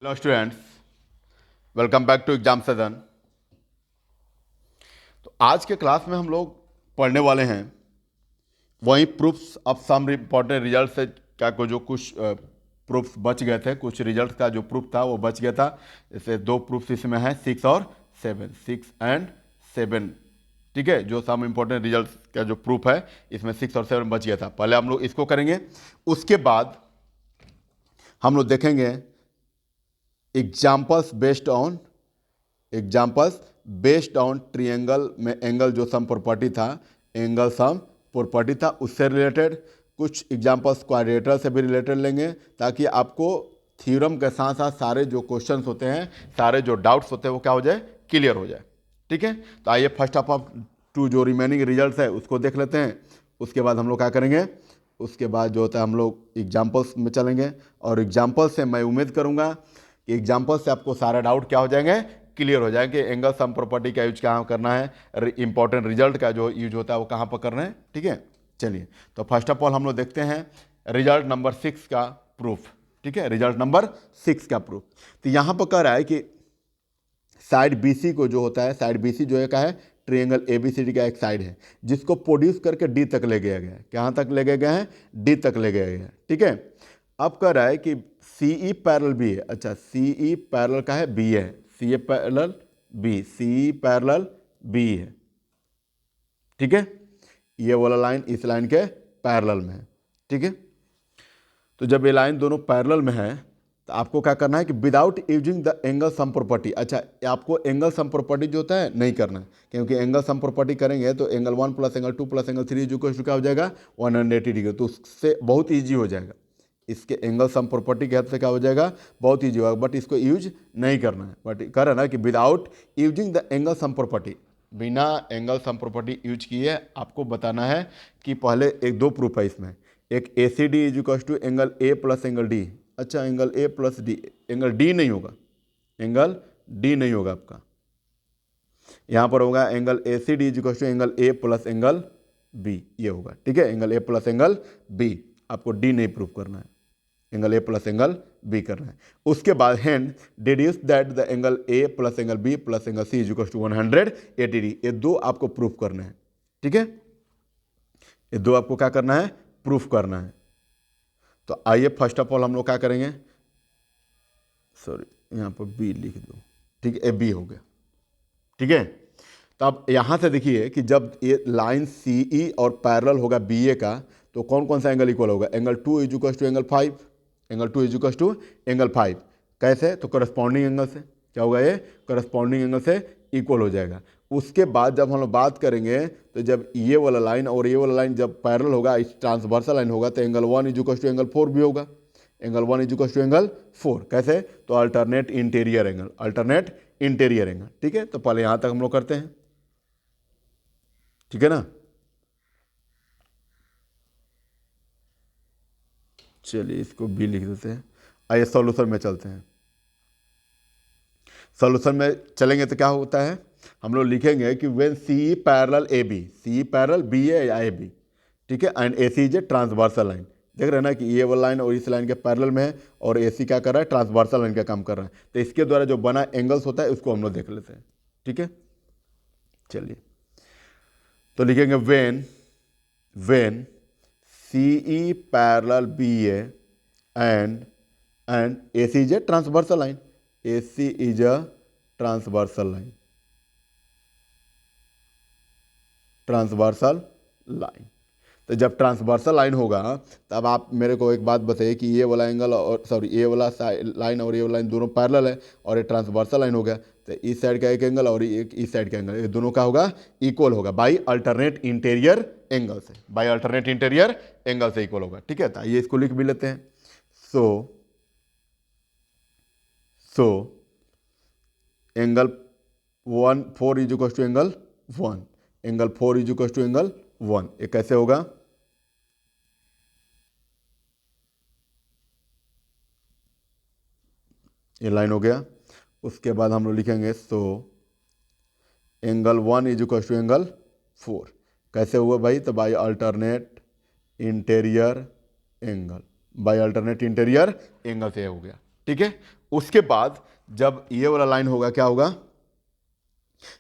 Hello students, welcome back to exam session. तो आज के क्लास में हम लोग पढ़ने वाले हैं वही proofs of some important result से क्या को जो कुछ प्रूफ्स बच गए थे, कुछ रिजल्ट का जो प्रूफ था वो बच गया था। जैसे दो प्रूफ्स इसमें हैं, 6 और 7, 6 एंड 7। ठीक है, जो सम इम्पॉर्टेंट रिजल्ट का जो प्रूफ है इसमें 6 और 7 बच गया था। पहले हम लोग इसको करेंगे, उसके बाद हम लोग देखेंगे एग्जाम्पल्स बेस्ड ऑन ट्रिएंगल में एंगल जो सम प्रॉपर्टी था, एंगल सम प्रॉपर्टी था, उससे रिलेटेड कुछ एग्जाम्पल्स क्वाड्रेटर से भी रिलेटेड लेंगे, ताकि आपको थ्योरम के साथ साथ सारे जो क्वेश्चंस होते हैं, सारे जो डाउट्स होते हैं वो क्या हो जाए, क्लियर हो जाए। ठीक है, तो आइए फर्स्ट ऑफ टू जो रिमेनिंग रिजल्ट है उसको देख लेते हैं। उसके बाद हम लोग क्या करेंगे, उसके बाद जो होता है हम लोग एग्जाम्पल्स में चलेंगे, और एग्जाम्पल से मैं उम्मीद करूंगा कि एग्जाम्पल से आपको सारा डाउट क्या हो जाएंगे, क्लियर हो जाएंगे। एंगल सम प्रॉपर्टी का यूज कहाँ करना है, इंपॉर्टेंट रिजल्ट का जो यूज होता है वो कहाँ पर करना है। ठीक है, चलिए तो फर्स्ट ऑफ ऑल हम लोग देखते हैं रिजल्ट नंबर 6 का प्रूफ। ठीक है, रिजल्ट नंबर 6 का प्रूफ। तो यहाँ पर कह रहा है कि साइड BC को जो होता है, साइड BC जो है क्या है, ट्रायंगल ABCD का एक साइड है, जिसको प्रोड्यूस करके D तक ले गया गया है। कहाँ तक ले गया गया है, D तक ले गया गया है। ठीक है, अब कह रहा है कि CE पैरेलल B है। अच्छा, CE पैरेलल का है B है, CE parallel B, CE parallel B है। ठीक है, ये वाला लाइन इस लाइन के पैरेलल में है। ठीक है, तो जब ये लाइन दोनों पैरेलल में है तो आपको क्या करना है कि without using the angle sum property. अच्छा, आपको एंगल सम प्रॉपर्टी जो होता है नहीं करना है, क्योंकि एंगल सम प्रॉपर्टी करेंगे तो angle 1 plus angle 2 plus angle 3 जो क्या हो जाएगा, 180 डिग्री। तो उससे बहुत ईजी हो जाएगा, इसके एंगल सम प्रॉपर्टी के हेल्प से क्या हो जाएगा, बहुत ईजी होगा। बट इसको यूज नहीं करना है, बट कह रहा है ना कि without using the angle sum property, बिना एंगल सम प्रॉपर्टी यूज किए आपको बताना है कि पहले एक दो प्रूफ है इसमें। एक ACD is equal to angle A plus angle D। अच्छा, angle A plus D, angle D नहीं होगा, एंगल D नहीं होगा आपका, यहाँ पर होगा angle ACD is equal to angle A plus angle B, ये होगा। ठीक है, angle A plus angle B, आपको D नहीं प्रूफ करना है, angle A plus angle B करना है। उसके बाद and deduce that the angle A plus angle B plus angle C is equal to 180 degree, ये दो आपको प्रूफ करना है। ठीक है, ये दो आपको क्या करना है, प्रूफ करना है। तो आइए फर्स्ट ऑफ ऑल हम लोग क्या करेंगे, सॉरी यहाँ पर B लिख दो। ठीक है, B हो गया। ठीक है, तो अब यहाँ से देखिए कि जब ये लाइन CE और पैरेलल होगा BA का, तो कौन कौन सा एंगल इक्वल होगा, angle 2 is equal to angle 5, angle 2 is equal to angle 5। कैसे, तो करस्पॉन्डिंग एंगल से क्या होगा, ये करस्पॉन्डिंग एंगल से इक्वल हो जाएगा। उसके बाद जब हम लोग बात करेंगे, तो जब ये वाला लाइन और ये वाला लाइन जब पैरेलल होगा, इस ट्रांसवर्सल लाइन होगा, तो angle 1 is equal to angle 4 भी होगा, angle 1 is equal to angle 4। कैसे, तो alternate interior angle, alternate interior angle. ठीक है, तो पहले यहाँ तक हम लोग करते हैं। ठीक है ना, चलिए इसको B लिख देते हैं। आइए सॉल्यूशन में चलते हैं। सॉल्यूशन में चलेंगे तो क्या होता है, हम लोग लिखेंगे कि when CE parallel AB, CE parallel BA या AB, ठीक है, and AC is a transversal line. देख रहे हैं ना कि ये वाला लाइन और इस लाइन के पैरेलल में है, और AC क्या कर रहा है, ट्रांसवर्सल लाइन का काम कर रहा है। तो इसके द्वारा जो बना एंगल्स होता है उसको हम लोग देख लेते हैं। ठीक है, चलिए तो लिखेंगे when CE parallel BA and AC is a transversal line, AC is a transversal line, transversal line. तो जब ट्रांसवर्सल लाइन होगा तब आप मेरे को एक बात बताइए कि ये वाला एंगल और सॉरी ये वाला लाइन और ये वाला लाइन दोनों पैरेलल है, और ये ट्रांसवर्सल लाइन हो गया, तो इस साइड का एक एंगल और एक इस साइड का एंगल, ये दोनों का होगा इक्वल होगा बाई अल्टरनेट इंटीरियर एंगल से, बाई अल्टरनेट इंटीरियर एंगल से इक्वल होगा। ठीक है, तो ये इसको लिख भी लेते हैं। So angle 4 is equal to angle 1, angle 4 is equal to angle 1, ये कैसे होगा, ये लाइन हो गया। उसके बाद हम लोग लिखेंगे angle 1 is equal to angle 4, कैसे हुआ भाई, तो by alternate interior angle, by alternate interior angle से हो गया। ठीक है। उसके बाद जब ये वाला लाइन होगा क्या होगा,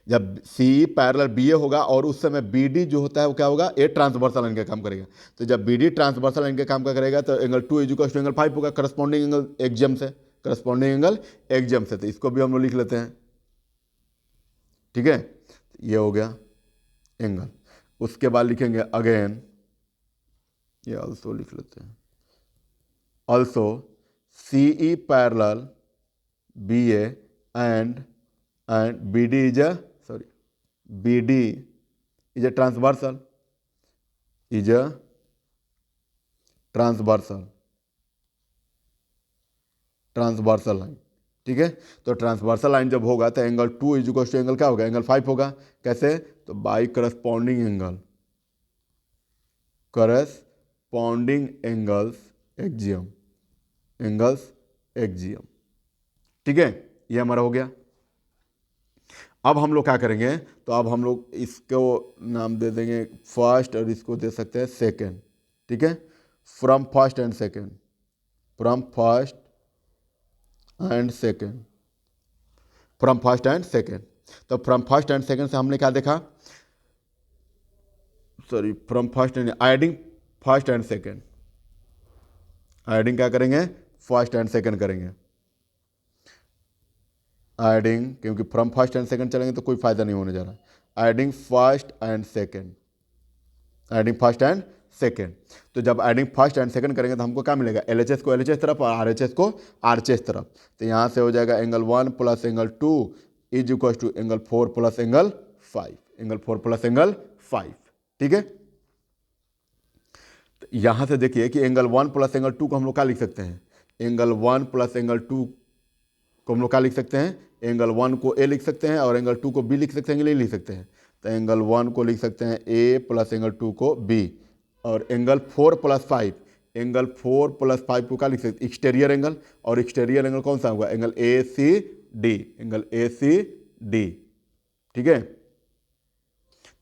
जब सी पैरेलल बी ए होगा और उस समय बी डी जो होता है वो क्या होगा, ए ट्रांसवर्सल लाइन का काम करेगा। तो जब बी डी ट्रांसवर्सल लाइन का काम का करेगा तो एंगल 2 इक्वल टू एंगल 5 होगा, करस्पॉन्डिंग एंगल एक्जियम से, करस्पॉन्डिंग एंगल एक्जियम से। तो इसको भी हम लोग लिख लेते हैं, ठीक है। ये हो गया एंगल। उसके बाद लिखेंगे अगेन, ये ऑल्सो लिख लेते हैं, also C E parallel B A and BD is a BD is a transversal line, ठीक है। तो ट्रांसवर्सल लाइन जब होगा तो angle 2 is equal to angle क्या होगा, एंगल 5 होगा। कैसे, तो बाई करस्पॉन्डिंग एंगल्स एक्जियम, ठीक है। ये हमारा हो गया। अब हम लोग क्या करेंगे, तो अब हम लोग इसको नाम दे देंगे फर्स्ट और इसको दे सकते हैं सेकेंड, ठीक है। From first and second, from first and second, from first and second. तो फ्रॉम फर्स्ट एंड सेकेंड से हमने क्या देखा, from first and adding first and second, adding क्या करेंगे, फर्स्ट एंड सेकेंड करेंगे एडिंग, क्योंकि फ्रॉम फर्स्ट एंड सेकंड चलेंगे तो कोई फायदा नहीं होने जा रहा। Adding first and second, adding first and second. तो जब एडिंग फर्स्ट एंड सेकंड करेंगे तो हमको क्या मिलेगा, LHS को LHS तरफ और RHS को RHS तरफ। तो यहाँ से हो जाएगा angle 1 plus angle 2 is equal to angle 4 plus angle 5, angle 4 plus angle 5, ठीक है। तो यहाँ से देखिए कि एंगल 1 प्लस एंगल 2 को हम लोग क्या लिख सकते हैं, एंगल 1 प्लस एंगल 2 को हम लोग क्या लिख सकते हैं, एंगल 1 को ए लिख सकते हैं और एंगल 2 को बी लिख सकते हैं कि नहीं लिख सकते हैं। तो एंगल 1 को लिख सकते हैं ए प्लस एंगल 2 को बी, और एंगल 4 प्लस 5, एंगल 4 प्लस 5 को क्या लिख सकते हैं, एक्सटीरियर एंगल। और एक्सटीरियर एंगल कौन सा होगा, angle A C D, angle A C D, ठीक है।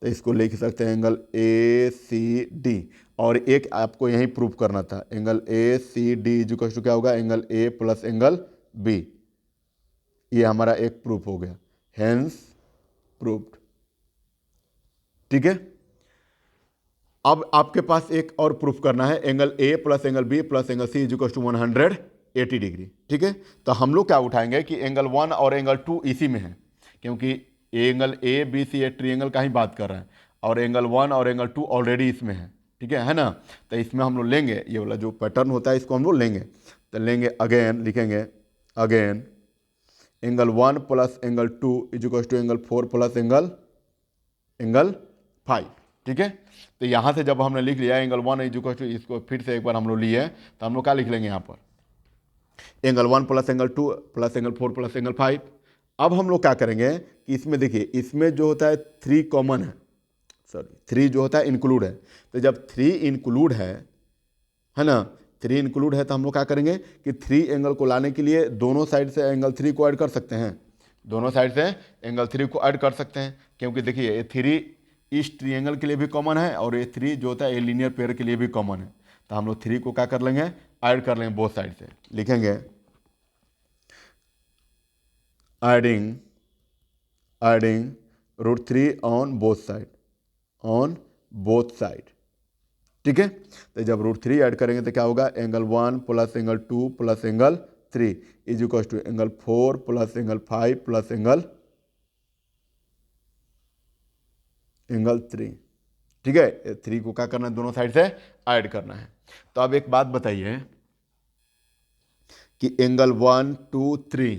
तो इसको लिख सकते हैं एंगल ए सी डी। और एक आपको यही प्रूव करना था, angle A C D is equal to क्या होगा, angle A plus angle B. ये हमारा एक प्रूफ हो गया, हेंस प्रूव्ड, ठीक है। अब आपके पास एक और प्रूफ करना है, angle A plus angle B plus angle C is equal to 180 degree, ठीक है। तो हम लोग क्या उठाएंगे कि एंगल 1 और एंगल 2 इसी में है, क्योंकि angle A B C a triangle का ही बात कर रहे हैं, और एंगल 1 और एंगल 2 ऑलरेडी इसमें है, ठीक है ना। तो इसमें हम लोग लेंगे, ये वाला जो पैटर्न होता है इसको हम लोग लेंगे। तो लेंगे अगेन, लिखेंगे again angle 1 plus angle 2 is equal to angle 4 plus angle 5, ठीक है। तो यहाँ से जब हमने लिख लिया एंगल 1 इज इक्वल टू, इसको फिर से एक बार हम लोग लिए, तो हम लोग क्या लिख लेंगे यहाँ पर, angle 1 plus angle 2 plus angle 4 plus angle 5। अब हम लोग क्या करेंगे कि इसमें देखिए, इसमें जो होता है 3 कॉमन है, 3 जो होता है इंक्लूड है। तो जब 3 इंक्लूड है ना, 3 इंक्लूड है, तो हम लोग क्या करेंगे कि 3 एंगल को लाने के लिए दोनों साइड से एंगल 3 को ऐड कर सकते हैं, दोनों साइड से एंगल 3 को ऐड कर सकते हैं। क्योंकि देखिए ये 3 इस ट्रायंगल के लिए भी कॉमन है और ये 3 जो होता है ये लीनियर पेयर के लिए भी कॉमन है। तो हम लोग 3 को क्या कर लेंगे, ऐड कर लेंगे बोथ साइड से। लिखेंगे एडिंग √3 ऑन बोथ साइड, ठीक है। तो जब √3 ऐड करेंगे तो क्या होगा, angle 1 plus angle 2 plus angle 3 is equal to angle 4 plus angle 5 plus angle 3, ठीक है। 3 को क्या करना है, दोनों साइड से ऐड करना है। तो अब एक बात बताइए कि एंगल 1 2 3,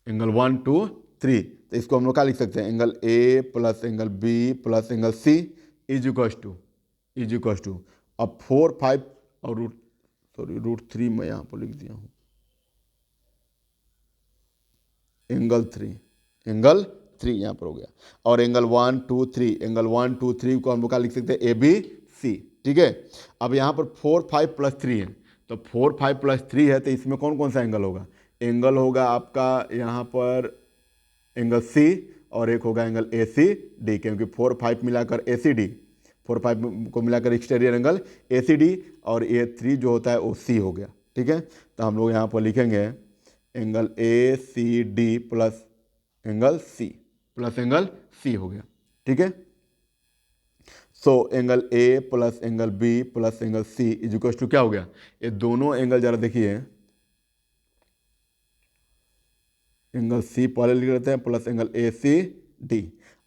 एंगल 1 2 3, तो इसको हम लोग क्या लिख सकते हैं, angle A plus angle B plus angle C is equal to अब 4 5 और √3 मैं यहाँ पर लिख दिया हूँ, एंगल 3 यहाँ पर हो गया। और एंगल 1 2 3, एंगल 1 2 3 को हम लोग क्या लिख सकते हैं, ए बी सी, ठीक है। अब यहाँ पर 4 5 प्लस 3 है, तो 4 5 प्लस 3 है, तो इसमें कौन कौन सा एंगल होगा, एंगल होगा आपका यहाँ पर एंगल सी और एक होगा एंगल ए सी डी, क्योंकि 4 5 मिलाकर ए सी डी, 4 5 को मिलाकर exterior angle A C D, और ए 3 जो होता है वो सी हो गया, ठीक है, तो हम लोग यहाँ पर लिखेंगे angle A C D plus angle C हो गया। ठीक है, so angle A plus angle B plus angle C is equal to क्या हो गया, ये दोनों एंगल जरा देखिए, एंगल सी पहले लिख लेते हैं plus angle A C D.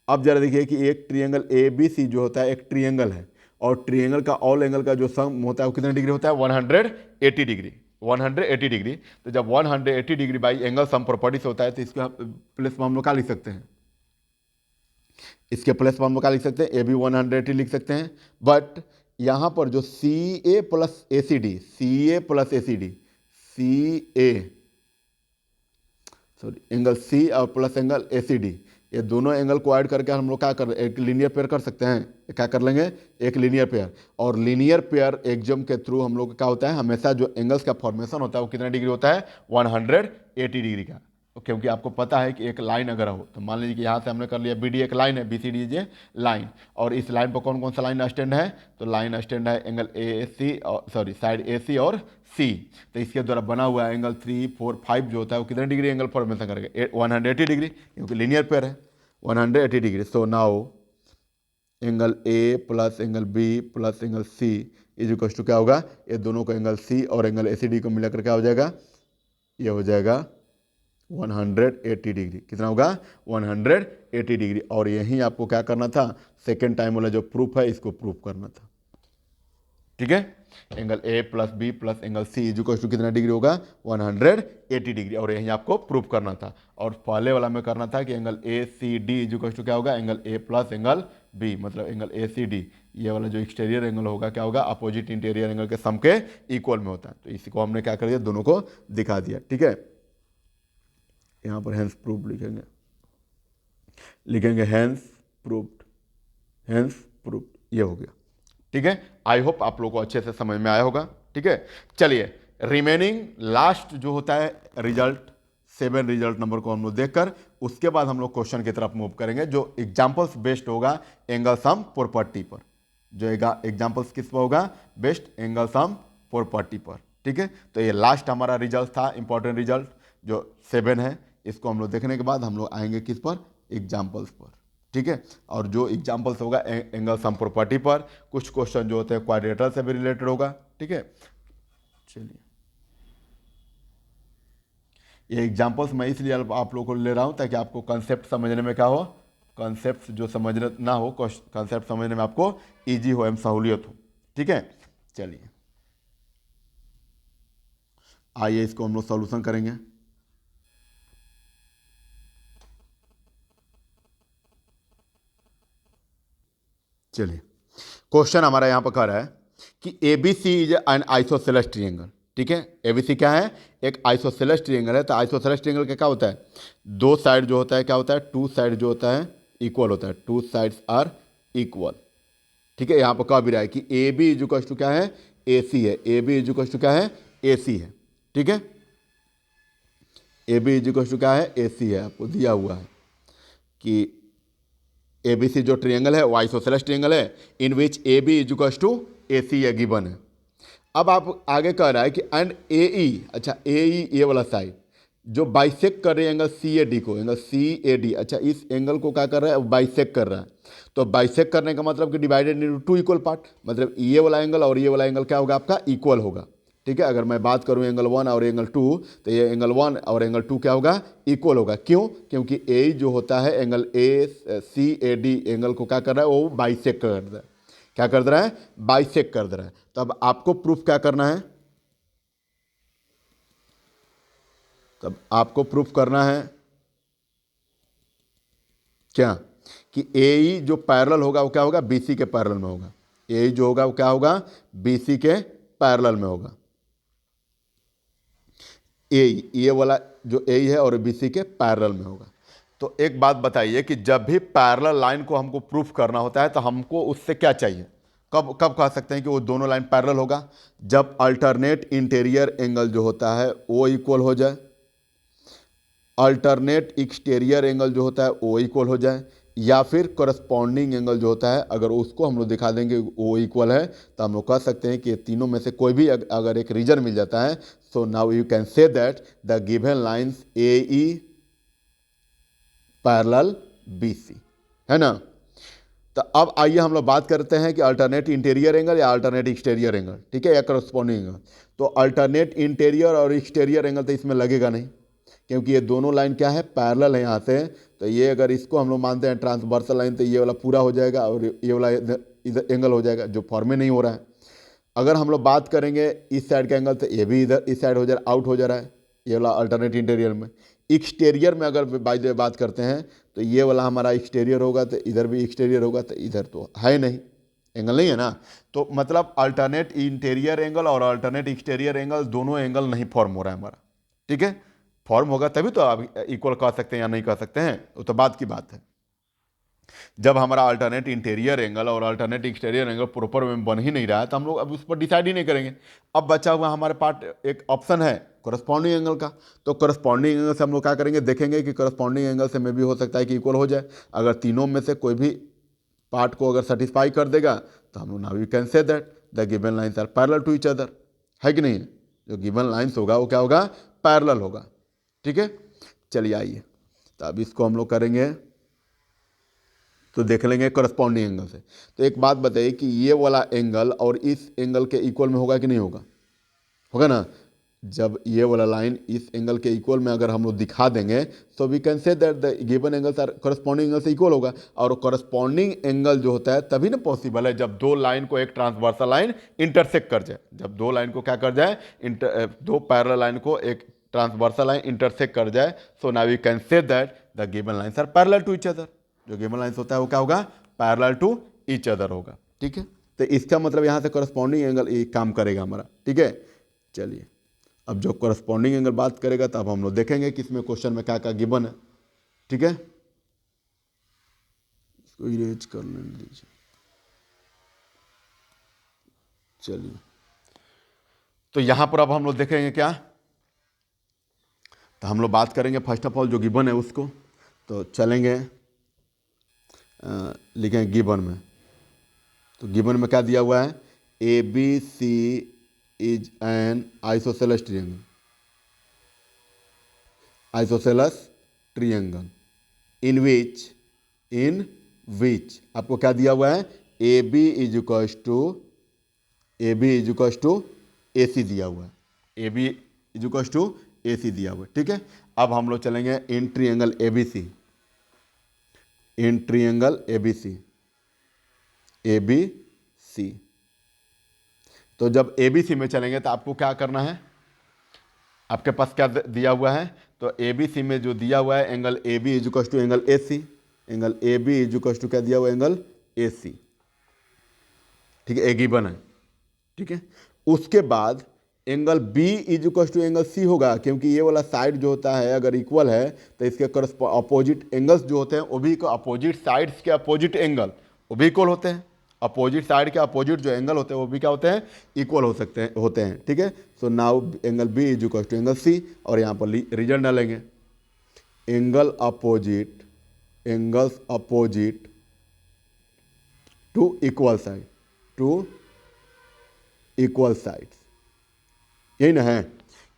अब जरा देखिए कि एक ट्रिएंगल ए बी सी जो होता है एक ट्रिएंगल है, और ट्रिएंगल का ऑल एंगल का जो सम होता है वो कितने डिग्री होता है, 180 डिग्री। 180 डिग्री, तो जब 180 degree by angle sum property से होता है तो इसका प्लस में हम लोग क्या लिख सकते हैं, इसके प्लस में हम लोग क्या लिख सकते हैं, ए बी 180 लिख सकते हैं। बट यहाँ पर जो C A plus A C D, C A plus A C D, C A sorry angle C और plus angle A C D, ये दोनों एंगल को ऐड करके हम लोग क्या कर एक लीनियर पेयर कर सकते हैं, क्या कर लेंगे, एक लीनियर पेयर। और लीनियर पेयर एग्जाम के थ्रू हम लोग क्या होता है, हमेशा जो एंगल्स का फॉर्मेशन होता है वो कितना डिग्री होता है, 180 डिग्री का। क्योंकि आपको पता है कि एक लाइन अगर हो, तो मान लीजिए कि यहाँ से हमने कर लिया बी डी एक लाइन है, बी सी डी ये लाइन, और इस लाइन पर कौन कौन सा लाइन स्टैंड है, तो लाइन स्टैंड है एंगल ए सी और सॉरी साइड ए सी और सी, तो इसके द्वारा बना हुआ एंगल 3 4 5 जो होता है वो कितने डिग्री एंगल फॉर्मेशन करेगा, 180 डिग्री, क्योंकि लीनियर पेयर है 180 degree. So now angle A plus angle B plus angle C is equal to क्या होगा, ये दोनों को एंगल सी और एंगल ए सी डी को मिलाकर क्या हो जाएगा, ये हो जाएगा 180 डिग्री। कितना होगा, 180 डिग्री। और यहीं आपको क्या करना था, सेकेंड टाइम वाला जो प्रूफ है इसको प्रूफ करना था। ठीक है, angle A plus B plus angle C is equal to कितना डिग्री होगा, 180 डिग्री, और यहीं आपको प्रूफ करना था। और पहले वाला में करना था कि angle A C D is equal to क्या होगा, angle A plus angle B, मतलब एंगल ए सी डी, ये वाला जो एक्सटीरियर एंगल होगा क्या होगा, अपोजिट इंटीरियर एंगल के सम के इक्वल में होता है। तो इसी को हमने क्या कर दिया, दोनों को दिखा दिया। ठीक है, यहाँ पर हैंस प्रूफ लिखेंगे हैंस प्रूफ्ड, ये हो गया। ठीक है, आई होप आप लोगों को अच्छे से समझ में आया होगा। ठीक है, चलिए रिमेनिंग लास्ट जो होता है रिजल्ट 7 रिजल्ट नंबर को हम लोग देखकर उसके बाद हम लोग क्वेश्चन की तरफ मूव करेंगे, जो एग्जाम्पल्स बेस्ड होगा एंगल सम प्रॉपर्टी पर। जो एग्जाम्पल्स किस पर होगा, बेस्ट एंगल सम प्रॉपर्टी पर। ठीक है, तो ये लास्ट हमारा रिजल्ट था, इंपॉर्टेंट रिजल्ट जो 7 है। इसको हम लोग देखने के बाद हम लोग आएंगे किस पर, एग्जाम्पल्स पर। ठीक है, और जो एग्जाम्पल्स होगा एंगल सम प्रॉपर्टी पर, कुछ क्वेश्चन जो होते हैं क्वाड्रेटर से भी रिलेटेड होगा। ठीक है, चलिए ये एग्जाम्पल्स मैं इसलिए आप लोगों को ले रहा हूं ताकि आपको कंसेप्ट समझने में क्या हो, कंसेप्ट जो समझना ना हो, कंसेप्ट समझने में आपको इजी हो एवं सहूलियत हो। ठीक है, चलिए आइए इसको हम लोग सॉल्यूशन करेंगे। चलिए क्वेश्चन हमारा यहां पर कह रहा है कि ABC is an isosceles triangle. ठीक है, एबीसी क्या है, एक आइसोसेलेस ट्रायंगल है। तो आइसोसेलेस ट्रायंगल का क्या होता है, दो साइड जो होता है क्या होता है, टू साइड जो होता है इक्वल होता है, टू साइड्स आर इक्वल। ठीक है, यहां पर कह भी रहा है कि A B is equal to क्या है, ए सी है, A B is equal to क्या है, ए सी है। ठीक है, A B is equal to क्या है, ए सी है, आपको दिया हुआ है कि ए बी सी जो ट्रायंगल है वो आइसोसेलेस ट्रायंगल है, in which A B is equal to A C ये गिवन है। अब आप आगे कह रहा है कि एंड ए ई, अच्छा ए ई ये वाला साइड जो बाइसेक्ट कर रहे हैं एंगल सी ए डी को, एंगल सी ए डी, अच्छा इस एंगल को क्या कर रहा है, बाइसेक्ट कर रहा है। तो बाइसेक्ट करने का मतलब कि divided into two equal part, मतलब ये वाला एंगल और ये वाला एंगल क्या होगा आपका, इक्वल होगा। ठीक है, अगर मैं बात करूं एंगल 1 और एंगल 2, तो ये एंगल 1 और एंगल 2 क्या होगा, इक्वल होगा। क्यों, क्योंकि ए जो होता है angle A C A D angle को क्या कर रहा है, वो बाइसेक्ट कर रहा है। क्या कर रहा है, बाइसेक्ट कर रहा है। तो अब आपको प्रूफ क्या करना है, तब आपको प्रूफ करना है क्या, कि ए ई जो पैरेलल होगा वो क्या होगा, बी सी के पैरेलल में होगा। ए ई जो होगा वो क्या होगा, बी सी के पैरेलल में होगा। ए ये वाला जो ए है और बी सी के पैरेलल में होगा। तो एक बात बताइए कि जब भी पैरेलल लाइन को हमको प्रूफ करना होता है तो हमको उससे क्या चाहिए, कब कब कह सकते हैं कि वो दोनों लाइन पैरेलल होगा, जब अल्टरनेट इंटीरियर एंगल जो होता है वो इक्वल हो जाए, अल्टरनेट एक्सटीरियर एंगल जो होता है वो इक्वल हो जाए, या फिर करस्पॉन्डिंग एंगल जो होता है अगर उसको हम लोग दिखा देंगे वो इक्वल है, तो हम लोग कह सकते हैं कि तीनों में से कोई भी अगर एक रीजन मिल जाता है So now you can say that the given lines AE parallel BC, है ना। तो अब आइए हम लोग बात करते हैं कि अल्टरनेट इंटीरियर एंगल या अल्टरनेट एक्सटीरियर एंगल, ठीक है, या करस्पॉन्डिंग एंगल। तो अल्टरनेट इंटीरियर और एक्सटीरियर एंगल तो इसमें लगेगा नहीं, क्योंकि ये दोनों लाइन क्या है, पैरेलल है यहाँ से। तो ये अगर इसको हम लोग मानते हैं ट्रांसवर्सल लाइन, तो ये वाला पूरा हो जाएगा और ये वाला इधर एंगल हो जाएगा, जो फॉर्म में नहीं हो रहा है। अगर हम लोग बात करेंगे इस साइड का एंगल, तो ये भी इधर इस साइड हो जा रहा, आउट हो जा रहा है, ये वाला अल्टरनेट इंटीरियर में। एक्सटीरियर में अगर बात करते हैं तो ये वाला हमारा एक्सटीरियर होगा, तो इधर भी एक्सटीरियर होगा, तो इधर तो है नहीं, एंगल नहीं है ना। तो मतलब अल्टरनेट इंटीरियर एंगल और अल्टरनेट एक्सटीरियर एंगल दोनों एंगल नहीं फॉर्म हो रहा है हमारा, ठीक है। फॉर्म होगा तभी तो आप इक्वल कह सकते हैं या नहीं कह सकते हैं, वो तो बात की बात है। जब हमारा अल्टरनेट इंटीरियर एंगल और अल्टरनेट एक्सटीरियर एंगल प्रॉपर में बन ही नहीं रहा है, तो हम लोग अब उस पर डिसाइड ही नहीं करेंगे। अब बचा हुआ हमारे पास एक ऑप्शन है करस्पॉन्डिंग एंगल का। तो करस्पॉन्डिंग एंगल से हम लोग क्या करेंगे, देखेंगे कि करस्पॉन्डिंग एंगल से में भी हो सकता है कि इक्वल हो जाए। अगर तीनों में से कोई भी पार्ट को अगर सेटिस्फाई कर देगा, तो हम लोग now you can say that the given lines are parallel to each other, है कि नहीं। जो गिवन लाइन्स होगा वो क्या होगा, पैरेलल होगा, ठीक है। चलिए आइए, तो अब इसको हम लोग करेंगे, तो देख लेंगे करस्पॉन्डिंग एंगल से। तो एक बात बताइए कि ये वाला एंगल और इस एंगल के इक्वल में होगा कि नहीं होगा, होगा ना। जब ये वाला लाइन इस एंगल के इक्वल में अगर हम लोग दिखा देंगे, तो we can say that the given angles are corresponding angle से इक्वल होगा। और करस्पॉन्डिंग एंगल जो होता है तभी ना पॉसिबल है जब दो लाइन को एक ट्रांसवर्सल लाइन इंटरसेक्ट कर जाए। जब दो लाइन को क्या कर जाए, दो पैरेलल लाइन को एक ट्रांसवर्सल लाइन इंटरसेक्ट कर जाए। So now we can say that the given lines are parallel to each other. जो गिवन लाइन्स होता है वो क्या होगा, पैरेलल टू ईच अदर होगा, ठीक है। तो इसका मतलब यहाँ से करस्पॉन्डिंग एंगल ये काम करेगा हमारा, ठीक है। चलिए, अब जो करस्पॉन्डिंग एंगल बात करेगा, तब हम लोग देखेंगे कि इसमें क्वेश्चन में क्या क्या गिवन है, ठीक है। इसको इरेज कर लेने दीजिए। चलिए, तो यहाँ पर अब हम लोग देखेंगे क्या, तो हम लोग बात करेंगे फर्स्ट ऑफ ऑल जो गिवन है उसको। तो चलेंगे, लिखेंगे गिवन में। तो गिवन में क्या दिया हुआ है, A B C is an isosceles triangle, isosceles triangle in which आपको क्या दिया हुआ है, A B is equals to A C दिया हुआ है, A B is equals to A C दिया हुआ है, ठीक है। अब हम लोग चलेंगे in triangle A B C, in triangle A B C. तो जब ए बी सी में चलेंगे तो आपको क्या करना है, आपके पास क्या दिया हुआ है, तो ए बी सी में जो दिया हुआ है angle A B is equals to angle A C, angle A B is equals to क्या दिया हुआ है, एंगल ए सी, ठीक है, ए गिवन है, ठीक है। उसके बाद angle B is equals to angle C होगा, क्योंकि ये वाला साइड जो होता है अगर इक्वल है तो इसके अपोजिट एंगल्स जो होते हैं वो भी, अपोजिट साइड्स के अपोजिट एंगल वो भी इक्वल होते हैं। अपोजिट साइड के अपोजिट जो एंगल होते हैं वो भी क्या होते हैं, इक्वल होते हैं, ठीक है। So now angle B is equal to angle C, और यहाँ पर रीजन डालेंगे, angles opposite to equal sides, यही ना है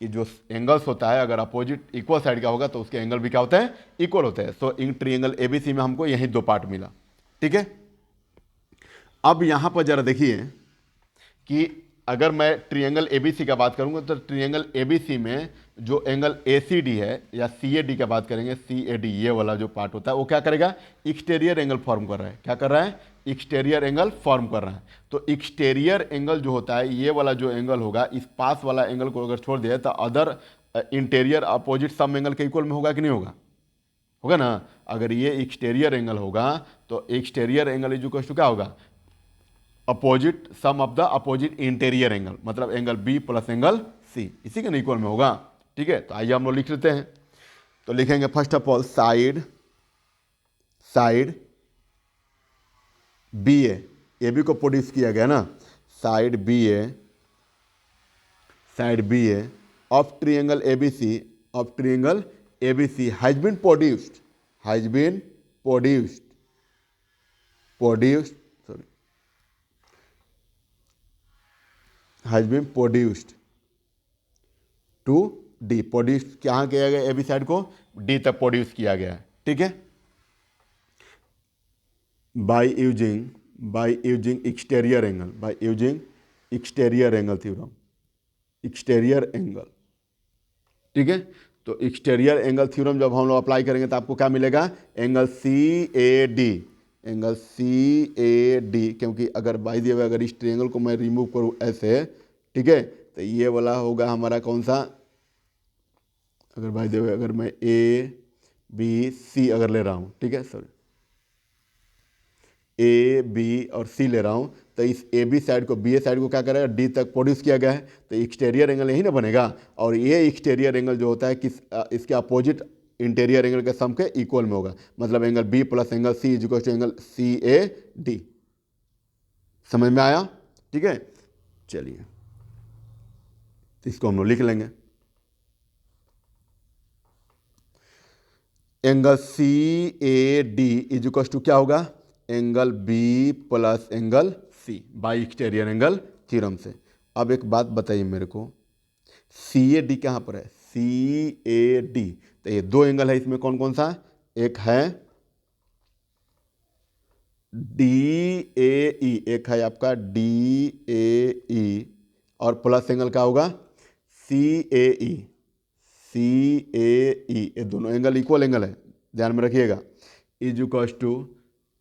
कि जो एंगल्स होता है अगर अपोजिट इक्वल साइड का होगा तो उसके एंगल भी क्या होते हैं, इक्वल होते हैं। सो इन ट्रायंगल एबीसी में हमको यही दो पार्ट मिला, ठीक है। अब यहां पर जरा देखिए कि अगर मैं ट्रायंगल एबीसी का बात करूंगा, तो ट्रायंगल एबीसी में जो एंगल एसीडी है या सीएडी का बात करेंगे, सीएडी ये वाला जो पार्ट होता है वो क्या करेगा, एक्सटीरियर एंगल फॉर्म कर रहा है। क्या कर रहा है, एक्सटीरियर एंगल फॉर्म कर रहा है। तो एक्सटीरियर एंगल जो होता है, ये वाला जो एंगल होगा, इस पास वाला एंगल को अगर छोड़ दिया तो other interior opposite sum angle के इक्वल में होगा कि नहीं होगा, होगा ना। अगर ये एक्सटीरियर एंगल होगा तो exterior angle is equal to क्या होगा, opposite sum of the opposite interior angle, मतलब angle B plus angle C, इसी के इक्वल में होगा, ठीक है। तो आइए हम लोग लिख लेते हैं। तो लिखेंगे first of all side B A B को प्रोड्यूस किया गया ना, side B A of triangle ABC has been produced to D, produce कहाँ किया गया, ए बी साइड को डी तक प्रोड्यूस किया गया है, ठीक है। By using exterior angle, by using exterior angle theorem, exterior angle, ठीक है। तो एक्सटीरियर एंगल थ्योरम जब हम लोग अप्लाई करेंगे तो आपको क्या मिलेगा, angle C A D, angle C A D, क्योंकि अगर बाई दिए हुए अगर इस ट्रायंगल को मैं रिमूव करूँ ऐसे, ठीक है, तो ये वाला होगा हमारा कौन सा, अगर बाई दिए हुए अगर मैं ए बी सी अगर ले रहा हूँ, ठीक है, सॉरी ए बी और सी ले रहा हूँ, तो इस ए बी साइड को बी ए साइड को क्या करेगा, डी तक प्रोड्यूस किया गया है, तो एक्सटीरियर एंगल यही ना बनेगा। और ये एक्सटीरियर एंगल जो होता है किस इसके अपोजिट इंटीरियर एंगल के सम के इक्वल में होगा, मतलब angle B plus angle C is equal to angle C A D. समझ में आया, ठीक है। चलिए तो इसको हम लोग लिख लेंगे, angle C A D is equal to क्या होगा, angle B plus angle C by exterior angle theorem से। अब एक बात बताइए मेरे को, सी ए डी कहाँ पर है, सी ए डी, तो ये दो एंगल है, इसमें कौन कौन सा, एक है डी ए ई, एक है आपका डी ए ई, और प्लस एंगल क्या होगा सी ए ई, सी ए ई, ये दोनों एंगल इक्वल एंगल है, ध्यान में रखिएगा, is equal to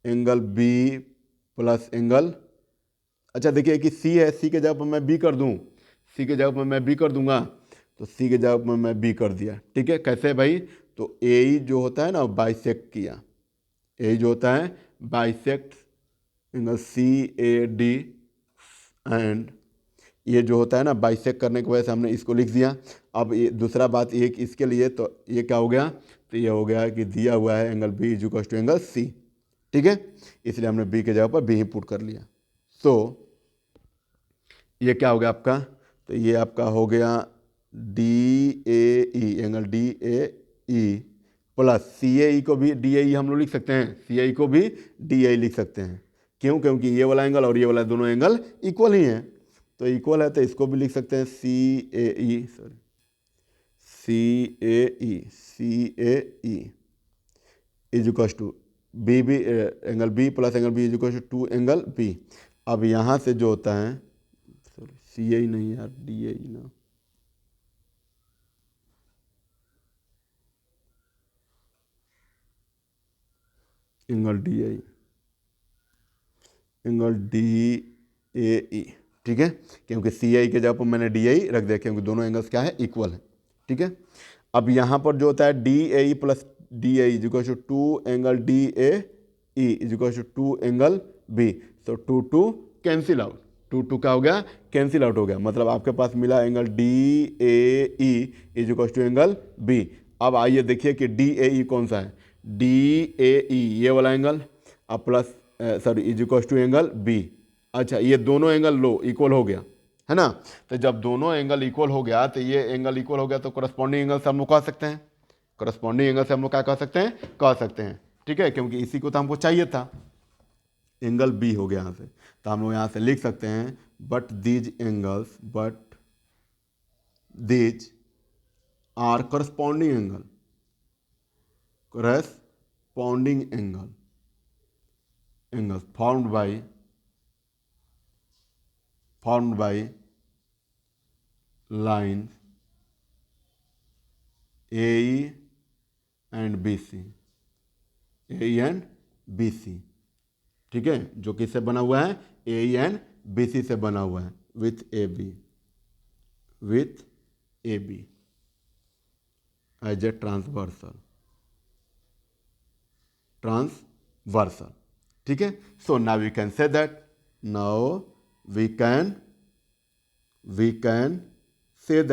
angle B plus angle, अच्छा देखिए कि सी है, सी के जगह पर मैं बी कर दूं, सी के जगह पर मैं बी कर दूंगा, तो सी के जगह पर मैं बी कर दिया, ठीक है। कैसे भाई, तो ए जो होता है ना बाइसेक्ट किया, ए जो होता है bisect angle C A D, and ये जो होता है ना बाइसेक्ट करने की वजह से हमने इसको लिख दिया। अब ये दूसरा बात एक इसके लिए, तो ये क्या हो गया, तो ये हो गया कि दिया हुआ है angle B is equal to angle C, ठीक है, इसलिए हमने बी के जगह पर बी ही पुट कर लिया। तो ये क्या हो गया आपका, तो ये आपका हो गया D A E, angle D A E plus C A E को भी डी ए ई हम लोग लिख सकते हैं, सी ए ई को भी डी ए ई लिख सकते हैं, क्यों, क्योंकि ये वाला एंगल और ये वाला दोनों एंगल इक्वल ही हैं, तो इक्वल है तो इसको भी लिख सकते हैं C A E, sorry C A E is equal to B B, angle B plus angle B is equal to angle B. अब यहाँ से जो होता है, सॉरी सी ए ई नहीं यार, डी ए ई ना, angle D A E, angle D A E, ठीक है, क्योंकि सी आई के जगह पर मैंने डी आई रख दिया, क्योंकि दोनों एंगल्स क्या है, इक्वल है, ठीक है। अब यहाँ पर जो होता है D A E plus D I is equal to angle D A E is equal to angle B, तो two two cancel out, two two क्या हो गया, कैंसिल आउट हो गया, मतलब आपके पास मिला angle D A E is equal to angle B. अब आइए देखिए कि डी ए ई कौन सा है, डी ए ई ये वाला एंगल, अब plus sorry is equal to angle B, अच्छा ये दोनों एंगल लो इक्वल हो गया है ना, तो जब दोनों एंगल इक्वल हो गया तो ये एंगल इक्वल हो गया, तो करस्पॉन्डिंग एंगल से हम लोग कह सकते हैं, करस्पॉन्डिंग एंगल से हम लोग क्या कह सकते हैं, कह सकते हैं, ठीक है, क्योंकि इसी को तो हमको चाहिए था, एंगल बी हो गया यहाँ से, तो हम लोग यहाँ से लिख सकते हैं but these angles, but these are corresponding angle, corresponding angle, angles formed by lines AE and BC, AE and BC, ठीक है, जो किससे बना हुआ है, AE and BC से बना हुआ है, with AB as a transversal, ठीक है। So now we can say that, now we can say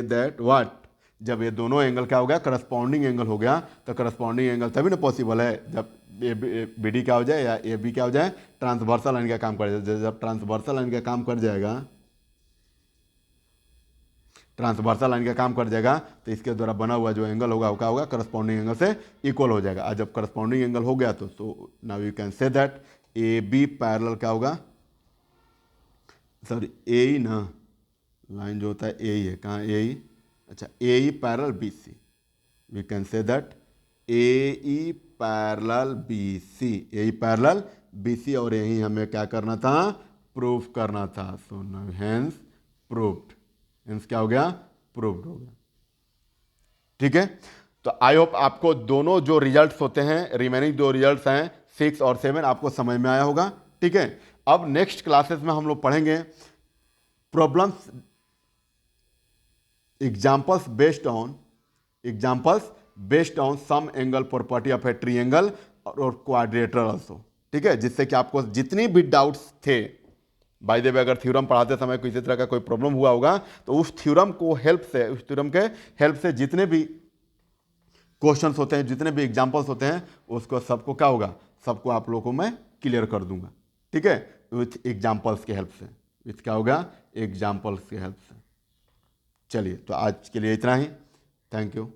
that what, जब ये दोनों एंगल क्या हो गया, करस्पॉन्डिंग एंगल हो गया, तो करस्पॉन्डिंग एंगल तभी ना पॉसिबल है जब बी डी क्या हो जाए या ए बी क्या हो जाए, ट्रांसवर्सल लाइन का काम कर जाए, जब ट्रांसवर्सल लाइन का काम कर जाएगा, ट्रांसवर्सल लाइन का काम कर जाएगा, तो इसके द्वारा बना हुआ जो एंगल होगा वो क्या होगा, करस्पॉन्डिंग एंगल से इक्वल हो जाएगा। और जब करस्पॉन्डिंग एंगल हो गया तो now you can say that A B parallel क्या होगा, सॉरी ए ई ना, लाइन जो होता है ए ही है, कहाँ ए ई, अच्छा A E parallel B C, we can say that A E parallel B C, A E parallel B C, और यही हमें क्या करना था, प्रूफ करना था। सो हेंस प्रूव्ड, हेंस क्या हो गया, प्रूव्ड हो गया। ठीक है, तो आई होप आपको दोनों जो रिजल्ट्स होते हैं, रिमेनिंग दो रिजल्ट्स हैं 6 और 7, आपको समझ में आया होगा। ठीक है, अब नेक्स्ट क्लासेस में हम लोग पढ़ेंगे problems, examples based on some angle property of a triangle और क्वाड्रेटर आल्सो। ठीक है, जिससे कि आपको जितनी भी डाउट्स थे, बाय द वे अगर थ्योरम पढ़ाते समय किसी तरह का कोई प्रॉब्लम हुआ होगा तो उस थ्योरम के हेल्प से जितने भी क्वेश्चंस होते हैं, जितने भी एग्जांपल्स होते हैं, उसको सबको क्या होगा, सबको आप लोगों को मैं क्लियर कर दूंगा। ठीक है, विथ एग्जांपल्स की हेल्प से, विथ क्या होगा, एग्जांपल्स की हेल्प से। चलिए, तो आज के लिए इतना ही, थैंक यू।